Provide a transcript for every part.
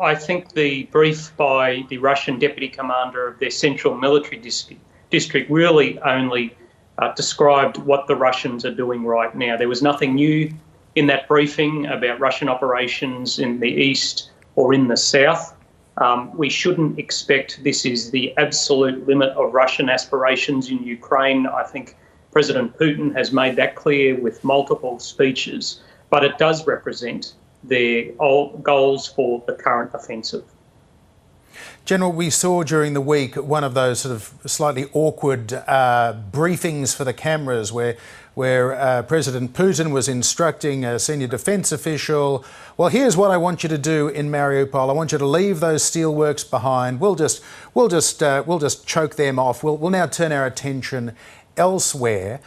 I think the brief by the Russian deputy commander of their central military district really only described what the Russians are doing right now. There was nothing new in that briefing about Russian operations in the east or in the south. We shouldn't expect this is the absolute limit of Russian aspirations in Ukraine. I think President Putin has made that clear with multiple speeches, but it does represent their goals for the current offensive. General, we saw during the week one of those sort of slightly awkward briefings for the cameras where President Putin was instructing a senior defence official, well, here's what I want you to do in Mariupol. I want you to leave those steelworks behind. We'll just choke them off. We'll now turn our attention elsewhere.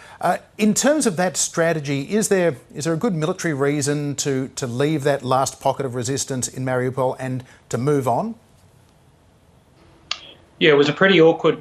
In terms of that strategy, is there a good military reason to leave that last pocket of resistance in Mariupol and to move on? Yeah, it was a pretty awkward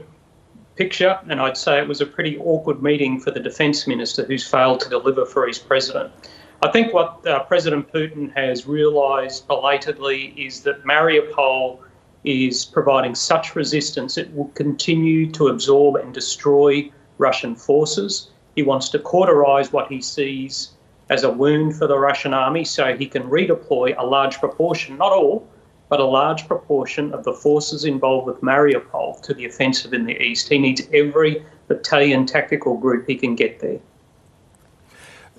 picture, and I'd say it was a pretty awkward meeting for the defence minister who's failed to deliver for his president. I think what President Putin has realised belatedly is that Mariupol is providing such resistance it will continue to absorb and destroy Russian forces. He wants to cauterise what he sees as a wound for the Russian army so he can redeploy a large proportion, not all, but a large proportion of the forces involved with Mariupol to the offensive in the east. He needs every battalion tactical group he can get there.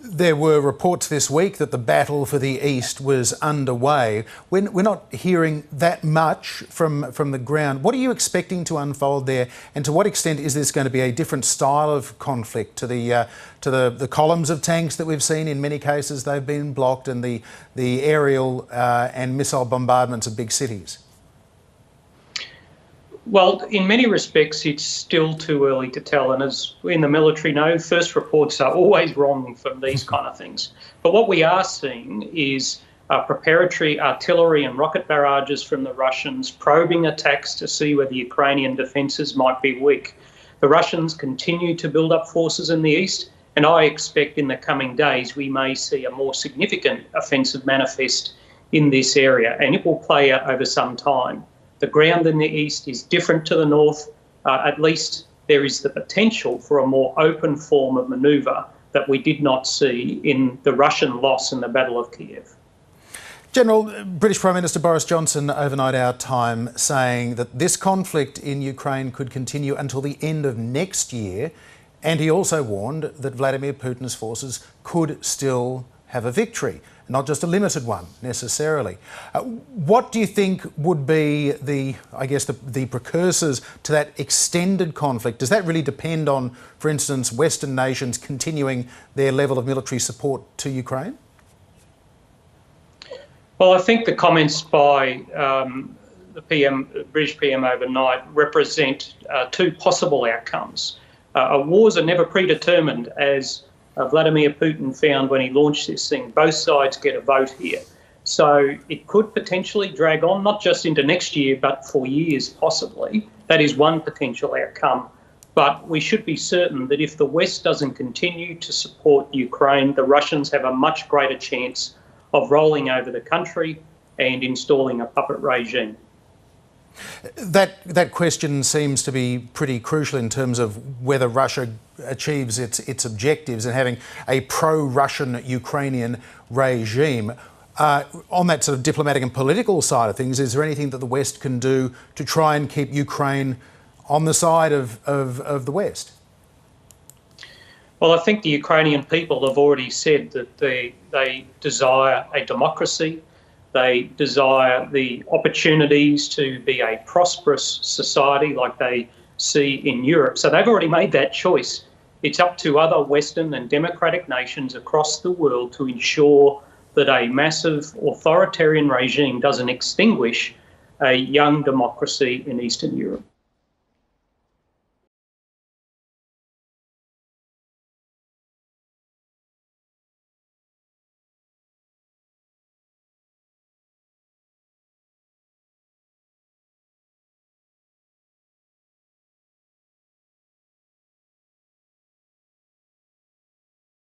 There were reports this week that the battle for the east was underway. We're not hearing that much from the ground. What are you expecting to unfold there, and to what extent is this going to be a different style of conflict to the columns of tanks that we've seen? In many cases they've been blocked, and the aerial and missile bombardments of big cities? Well, in many respects, it's still too early to tell. And as we in the military know, first reports are always wrong from these kind of things. But what we are seeing is preparatory artillery and rocket barrages from the Russians, probing attacks to see whether Ukrainian defences might be weak. The Russians continue to build up forces in the east, and I expect in the coming days we may see a more significant offensive manifest in this area, and it will play out over some time. The ground in the east is different to the north. At least there is the potential for a more open form of manoeuvre that we did not see in the Russian loss in the Battle of Kiev. General, British Prime Minister Boris Johnson overnight our time saying that this conflict in Ukraine could continue until the end of next year, and he also warned that Vladimir Putin's forces could still have a victory, not just a limited one necessarily. What do you think would be the precursors to that extended conflict? Does that really depend on, for instance, Western nations continuing their level of military support to Ukraine? Well, I think the comments by the British PM overnight represent two possible outcomes. Wars are never predetermined, as Vladimir Putin found when he launched this thing. Both sides get a vote here. So it could potentially drag on, not just into next year, but for years possibly. That is one potential outcome. But we should be certain that if the West doesn't continue to support Ukraine, the Russians have a much greater chance of rolling over the country and installing a puppet regime. That question seems to be pretty crucial in terms of whether Russia achieves its objectives and having a pro-Russian Ukrainian regime. On that sort of diplomatic and political side of things, is there anything that the West can do to try and keep Ukraine on the side of the West? Well, I think the Ukrainian people have already said that they desire a democracy. They desire the opportunities to be a prosperous society like they see in Europe. So they've already made that choice. It's up to other Western and democratic nations across the world to ensure that a massive authoritarian regime doesn't extinguish a young democracy in Eastern Europe.